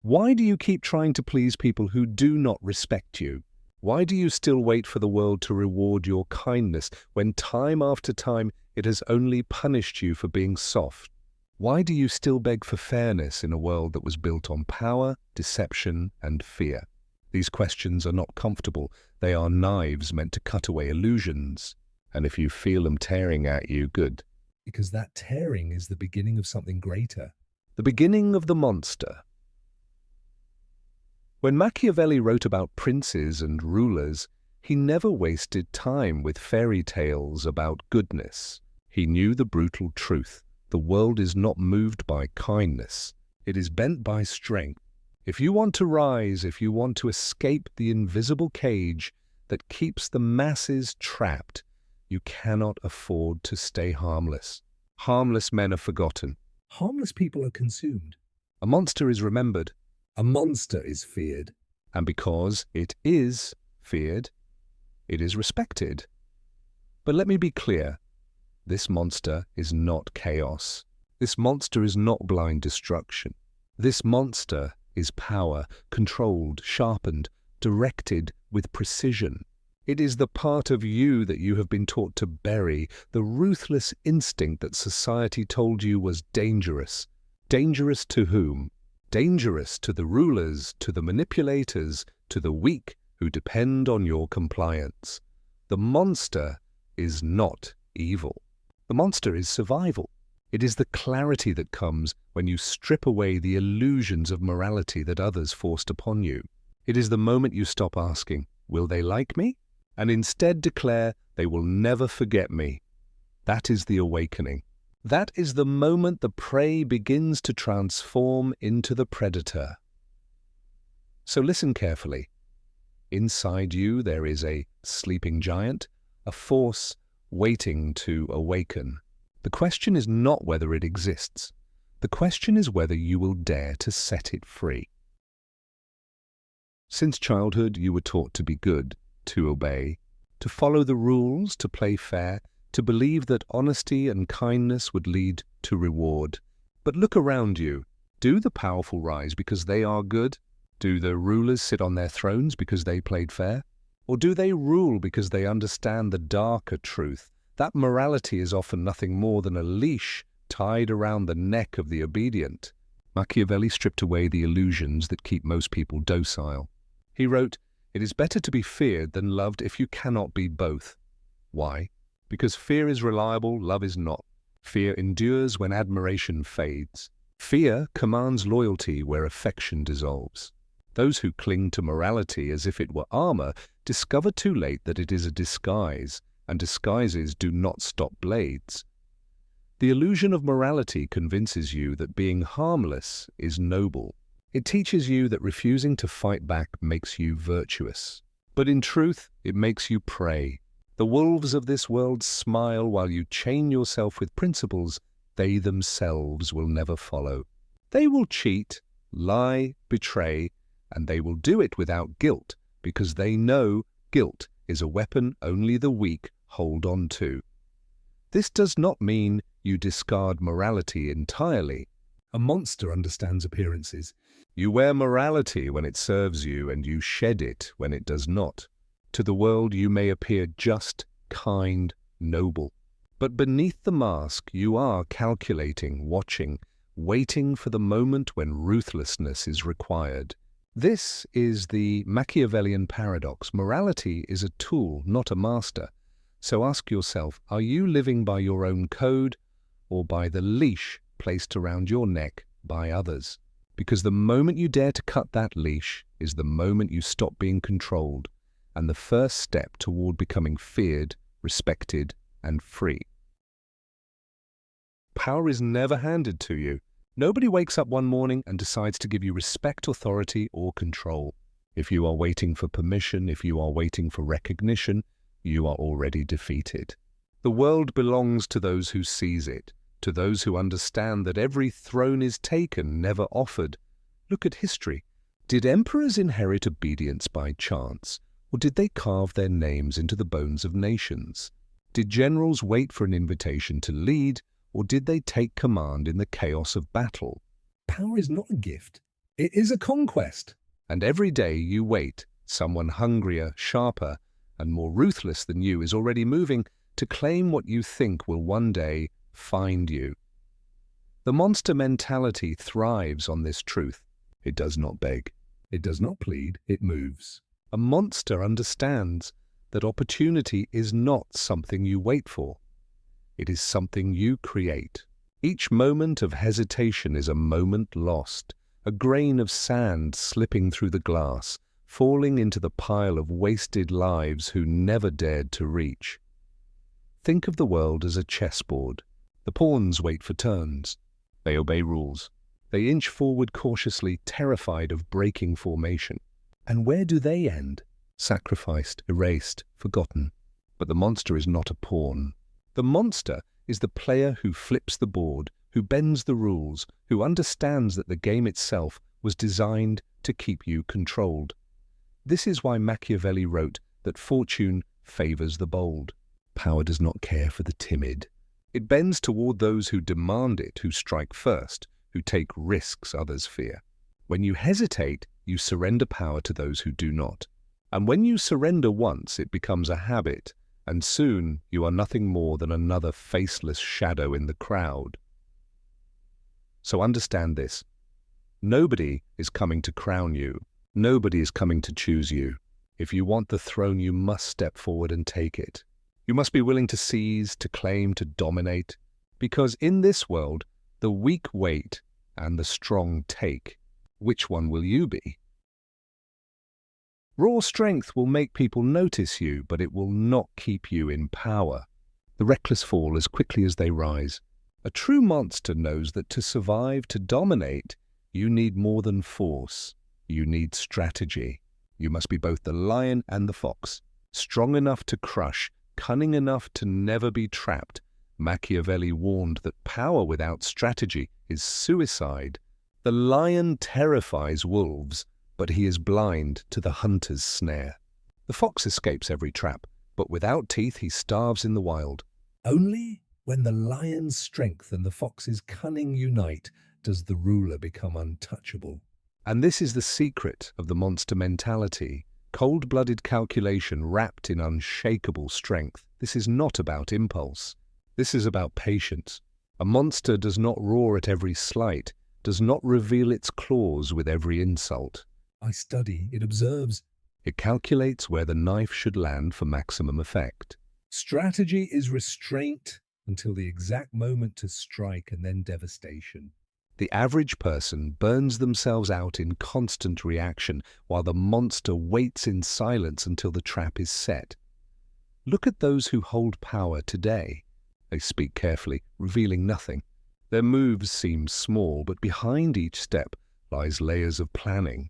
Why do you keep trying to please people who do not respect you? Why do you still wait for the world to reward your kindness when time after time it has only punished you for being soft? Why do you still beg for fairness in a world that was built on power, deception, and fear? These questions are not comfortable. They are knives meant to cut away illusions. And if you feel them tearing at you, good. Because that tearing is the beginning of something greater. The beginning of the monster. When Machiavelli wrote about princes and rulers, he never wasted time with fairy tales about goodness. He knew the brutal truth. The world is not moved by kindness. It is bent by strength. If you want to rise, if you want to escape the invisible cage that keeps the masses trapped, you cannot afford to stay harmless. Harmless men are forgotten. Harmless people are consumed. A monster is remembered. A monster is feared. And because it is feared, it is respected. But let me be clear. This monster is not chaos. This monster is not blind destruction. This monster is power, controlled, sharpened, directed with precision. It is the part of you that you have been taught to bury, the ruthless instinct that society told you was dangerous. Dangerous to whom? Dangerous to the rulers, to the manipulators, to the weak who depend on your compliance. The monster is not evil. The monster is survival. It is the clarity that comes when you strip away the illusions of morality that others forced upon you. It is the moment you stop asking, will they like me? And instead declare, they will never forget me. That is the awakening. That is the moment the prey begins to transform into the predator. So listen carefully. Inside you there is a sleeping giant, a force waiting to awaken. The question is not whether it exists. The question is whether you will dare to set it free. Since childhood, you were taught to be good, to obey, to follow the rules, to play fair, to believe that honesty and kindness would lead to reward. But look around you. Do the powerful rise because they are good? Do the rulers sit on their thrones because they played fair? Or do they rule because they understand the darker truth? That morality is often nothing more than a leash tied around the neck of the obedient. Machiavelli stripped away the illusions that keep most people docile. He wrote, "It is better to be feared than loved if you cannot be both." Why? Because fear is reliable, love is not. Fear endures when admiration fades. Fear commands loyalty where affection dissolves. Those who cling to morality as if it were armor discover too late that it is a disguise, and disguises do not stop blades. The illusion of morality convinces you that being harmless is noble. It teaches you that refusing to fight back makes you virtuous. But in truth, it makes you prey. The wolves of this world smile while you chain yourself with principles they themselves will never follow. They will cheat, lie, betray, and they will do it without guilt, because they know guilt is a weapon only the weak hold on to. This does not mean you discard morality entirely. A monster understands appearances. You wear morality when it serves you, and you shed it when it does not. To the world you may appear just, kind, noble. But beneath the mask you are calculating, watching, waiting for the moment when ruthlessness is required. This is the Machiavellian paradox. Morality is a tool, not a master. So ask yourself, are you living by your own code or by the leash placed around your neck by others? Because the moment you dare to cut that leash is the moment you stop being controlled and the first step toward becoming feared, respected, and free. Power is never handed to you. Nobody wakes up one morning and decides to give you respect, authority, or control. If you are waiting for permission, if you are waiting for recognition, you are already defeated. The world belongs to those who seize it, to those who understand that every throne is taken, never offered. Look at history. Did emperors inherit obedience by chance, or did they carve their names into the bones of nations? Did generals wait for an invitation to lead, or did they take command in the chaos of battle? Power is not a gift. It is a conquest. And every day you wait, someone hungrier, sharper, and more ruthless than you is already moving to claim what you think will one day find you. The monster mentality thrives on this truth. It does not beg. It does not plead. It moves. A monster understands that opportunity is not something you wait for. It is something you create. Each moment of hesitation is a moment lost, a grain of sand slipping through the glass, falling into the pile of wasted lives who never dared to reach. Think of the world as a chessboard. The pawns wait for turns. They obey rules. They inch forward cautiously, terrified of breaking formation. And where do they end? Sacrificed, erased, forgotten. But the monster is not a pawn. The monster is the player who flips the board, who bends the rules, who understands that the game itself was designed to keep you controlled. This is why Machiavelli wrote that fortune favors the bold. Power does not care for the timid. It bends toward those who demand it, who strike first, who take risks others fear. When you hesitate, you surrender power to those who do not. And when you surrender once, it becomes a habit, and soon you are nothing more than another faceless shadow in the crowd. So understand this. Nobody is coming to crown you. Nobody is coming to choose you. If you want the throne, you must step forward and take it. You must be willing to seize, to claim, to dominate, because in this world, the weak wait and the strong take. Which one will you be? Raw strength will make people notice you, but it will not keep you in power. The reckless fall as quickly as they rise. A true monster knows that to survive, to dominate, you need more than force. You need strategy. You must be both the lion and the fox, strong enough to crush, cunning enough to never be trapped. Machiavelli warned that power without strategy is suicide. The lion terrifies wolves, but he is blind to the hunter's snare. The fox escapes every trap, but without teeth he starves in the wild. Only when the lion's strength and the fox's cunning unite does the ruler become untouchable. And this is the secret of the monster mentality. Cold-blooded calculation wrapped in unshakable strength. This is not about impulse. This is about patience. A monster does not roar at every slight, does not reveal its claws with every insult. I study, it observes. It calculates where the knife should land for maximum effect. Strategy is restraint until the exact moment to strike and then devastation. The average person burns themselves out in constant reaction, while the monster waits in silence until the trap is set. Look at those who hold power today. They speak carefully, revealing nothing. Their moves seem small, but behind each step lies layers of planning.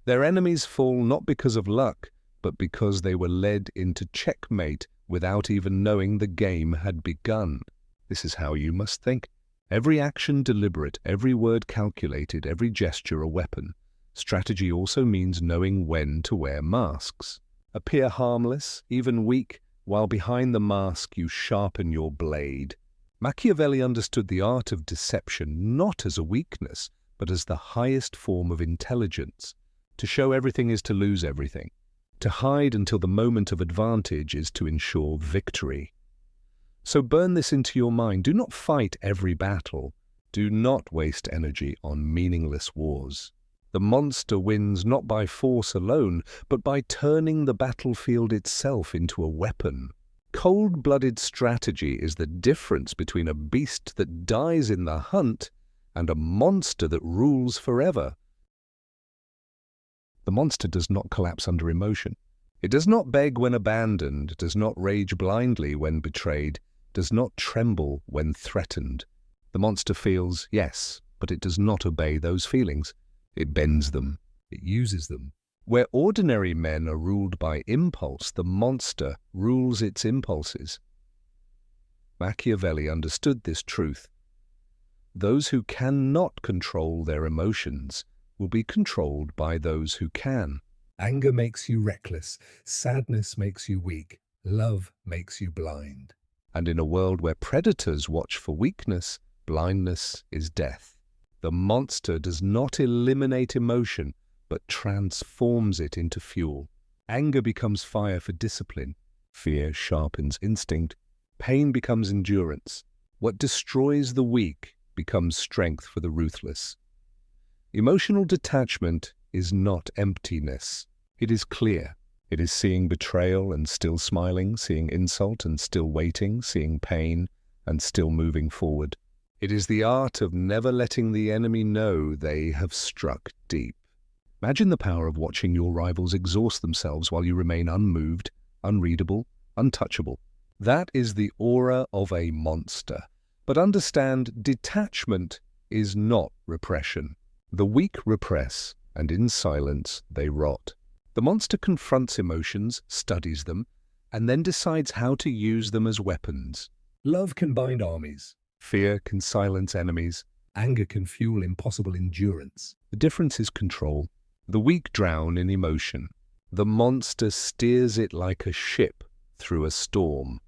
Their enemies fall not because of luck, but because they were led into checkmate without even knowing the game had begun. This is how you must think. Every action deliberate, every word calculated, every gesture a weapon. Strategy also means knowing when to wear masks. Appear harmless, even weak, while behind the mask you sharpen your blade. Machiavelli understood the art of deception not as a weakness, but as the highest form of intelligence. To show everything is to lose everything. To hide until the moment of advantage is to ensure victory. So burn this into your mind. Do not fight every battle. Do not waste energy on meaningless wars. The monster wins not by force alone, but by turning the battlefield itself into a weapon. Cold-blooded strategy is the difference between a beast that dies in the hunt and a monster that rules forever. The monster does not collapse under emotion. It does not beg when abandoned, does not rage blindly when betrayed, does not tremble when threatened. The monster feels, yes, but it does not obey those feelings. It bends them. It uses them. Where ordinary men are ruled by impulse, the monster rules its impulses. Machiavelli understood this truth. Those who cannot control their emotions will be controlled by those who can. Anger makes you reckless. Sadness makes you weak. Love makes you blind. And in a world where predators watch for weakness, blindness is death. The monster does not eliminate emotion, but transforms it into fuel. Anger becomes fire for discipline. Fear sharpens instinct. Pain becomes endurance. What destroys the weak becomes strength for the ruthless. Emotional detachment is not emptiness. It is clear. It is seeing betrayal and still smiling, seeing insult and still waiting, seeing pain and still moving forward. It is the art of never letting the enemy know they have struck deep. Imagine the power of watching your rivals exhaust themselves while you remain unmoved, unreadable, untouchable. That is the aura of a monster. But understand, detachment is not repression. The weak repress, and in silence they rot. The monster confronts emotions, studies them, and then decides how to use them as weapons. Love can bind armies. Fear can silence enemies. Anger can fuel impossible endurance. The difference is control. The weak drown in emotion. The monster steers it like a ship through a storm.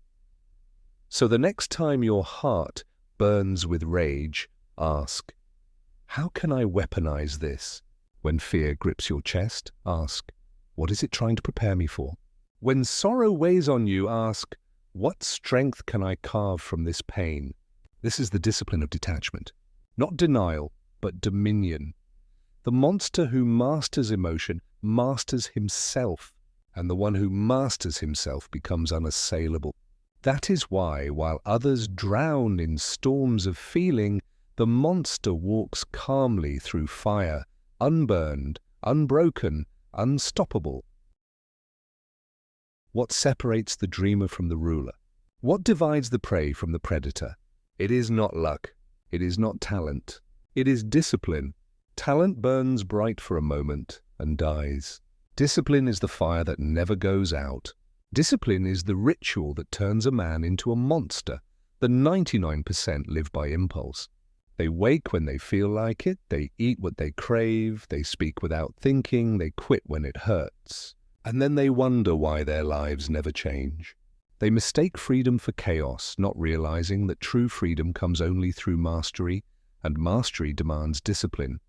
So the next time your heart burns with rage, ask, how can I weaponize this? When fear grips your chest, ask, what is it trying to prepare me for? When sorrow weighs on you, ask, what strength can I carve from this pain? This is the discipline of detachment. Not denial, but dominion. The monster who masters emotion masters himself, and the one who masters himself becomes unassailable. That is why, while others drown in storms of feeling, the monster walks calmly through fire, unburned, unbroken, unstoppable. What separates the dreamer from the ruler? What divides the prey from the predator? It is not luck. It is not talent. It is discipline. Talent burns bright for a moment and dies. Discipline is the fire that never goes out. Discipline is the ritual that turns a man into a monster. The 99% live by impulse. They wake when they feel like it, they eat what they crave, they speak without thinking, they quit when it hurts. And then they wonder why their lives never change. They mistake freedom for chaos, not realizing that true freedom comes only through mastery, and mastery demands discipline.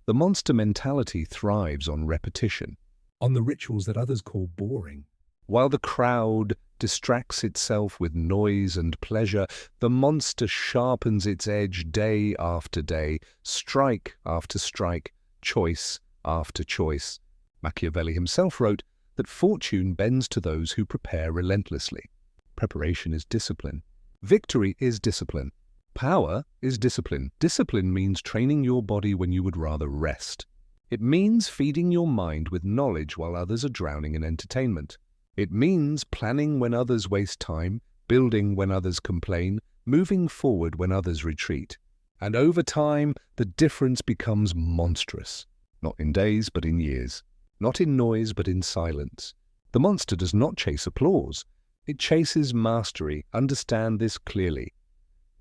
The monster mentality thrives on repetition, on the rituals that others call boring. While the crowd distracts itself with noise and pleasure, the monster sharpens its edge day after day, strike after strike, choice after choice. Machiavelli himself wrote that fortune bends to those who prepare relentlessly. Preparation is discipline. Victory is discipline. Power is discipline. Discipline means training your body when you would rather rest. It means feeding your mind with knowledge while others are drowning in entertainment. It means planning when others waste time, building when others complain, moving forward when others retreat. And over time, the difference becomes monstrous. Not in days, but in years. Not in noise, but in silence. The monster does not chase applause. It chases mastery. Understand this clearly.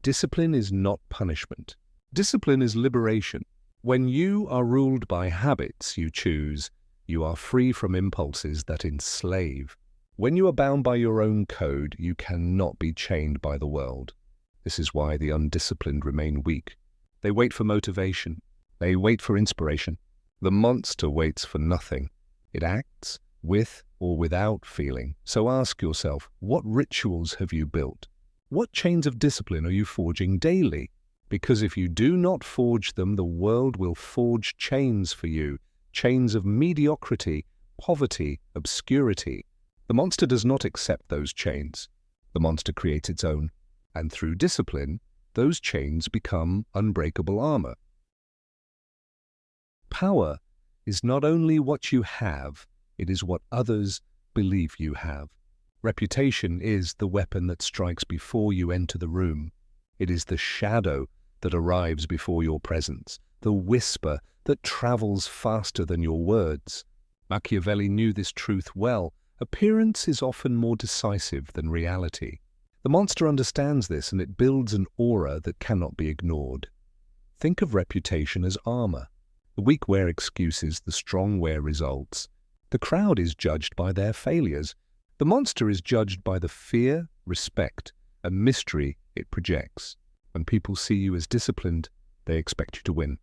Discipline is not punishment. Discipline is liberation. When you are ruled by habits you choose, you are free from impulses that enslave. When you are bound by your own code, you cannot be chained by the world. This is why the undisciplined remain weak. They wait for motivation. They wait for inspiration. The monster waits for nothing. It acts with or without feeling. So ask yourself, what rituals have you built? What chains of discipline are you forging daily? Because if you do not forge them, the world will forge chains for you. Chains of mediocrity, poverty, obscurity. The monster does not accept those chains. The monster creates its own. And through discipline, those chains become unbreakable armor. Power is not only what you have, it is what others believe you have. Reputation is the weapon that strikes before you enter the room. It is the shadow that arrives before your presence, the whisper that travels faster than your words. Machiavelli knew this truth well. Appearance is often more decisive than reality. The monster understands this, and it builds an aura that cannot be ignored. Think of reputation as armor. The weak wear excuses, the strong wear results. The crowd is judged by their failures. The monster is judged by the fear, respect, and mystery it projects. When people see you as disciplined, they expect you to win.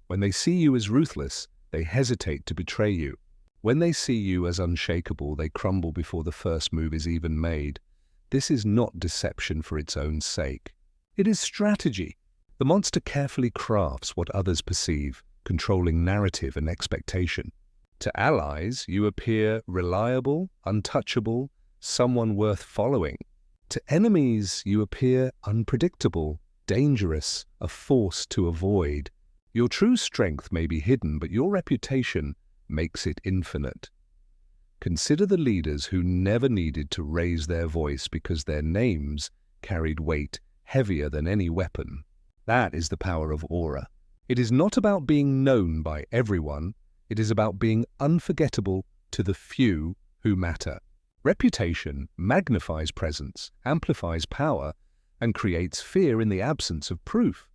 When they see you as ruthless, they hesitate to betray you. When they see you as unshakable, they crumble before the first move is even made. This is not deception for its own sake. It is strategy. The monster carefully crafts what others perceive, controlling narrative and expectation. To allies, you appear reliable, untouchable, someone worth following. To enemies, you appear unpredictable, dangerous, a force to avoid. Your true strength may be hidden, but your reputation makes it infinite. Consider the leaders who never needed to raise their voice because their names carried weight heavier than any weapon. That is the power of aura. It is not about being known by everyone. It is about being unforgettable to the few who matter. Reputation magnifies presence, amplifies power, and creates fear in the absence of proof.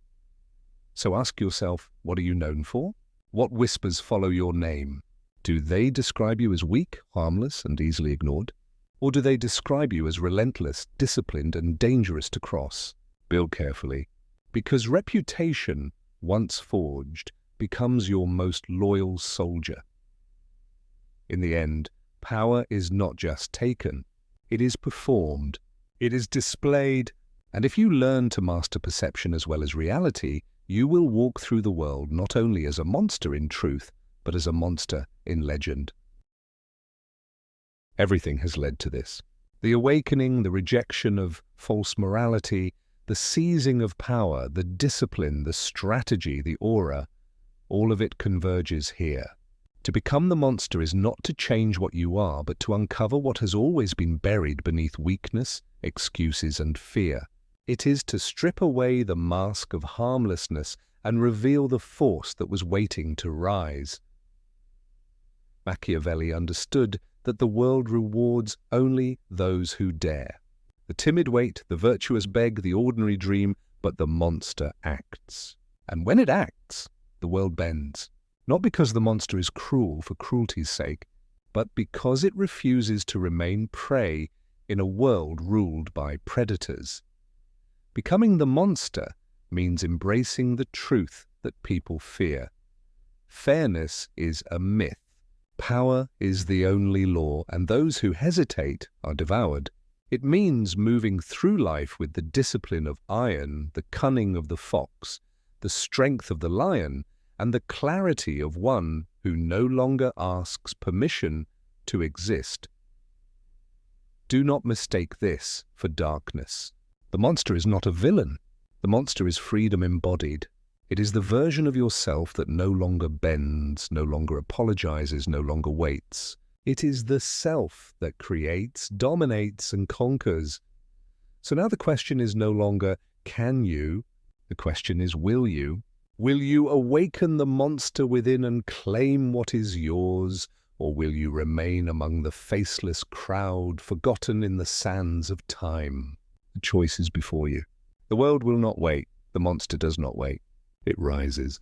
So ask yourself, what are you known for? What whispers follow your name? Do they describe you as weak, harmless, and easily ignored? Or do they describe you as relentless, disciplined, and dangerous to cross? Build carefully, because reputation, once forged, becomes your most loyal soldier. In the end, power is not just taken, it is performed, it is displayed, and if you learn to master perception as well as reality, you will walk through the world not only as a monster in truth, but as a monster in legend. Everything has led to this. The awakening, the rejection of false morality, the seizing of power, the discipline, the strategy, the aura, all of it converges here. To become the monster is not to change what you are, but to uncover what has always been buried beneath weakness, excuses, and fear. It is to strip away the mask of harmlessness and reveal the force that was waiting to rise. Machiavelli understood that the world rewards only those who dare. The timid wait, the virtuous beg, the ordinary dream, but the monster acts. And when it acts, the world bends. Not because the monster is cruel for cruelty's sake, but because it refuses to remain prey in a world ruled by predators. Becoming the monster means embracing the truth that people fear. Fairness is a myth. Power is the only law, and those who hesitate are devoured. It means moving through life with the discipline of iron, the cunning of the fox, the strength of the lion, and the clarity of one who no longer asks permission to exist. Do not mistake this for darkness. The monster is not a villain. The monster is freedom embodied. It is the version of yourself that no longer bends, no longer apologizes, no longer waits. It is the self that creates, dominates, and conquers. So now the question is no longer, can you? The question is, will you? Will you awaken the monster within and claim what is yours, or will you remain among the faceless crowd, forgotten in the sands of time? The choice is before you. The world will not wait. The monster does not wait. It rises.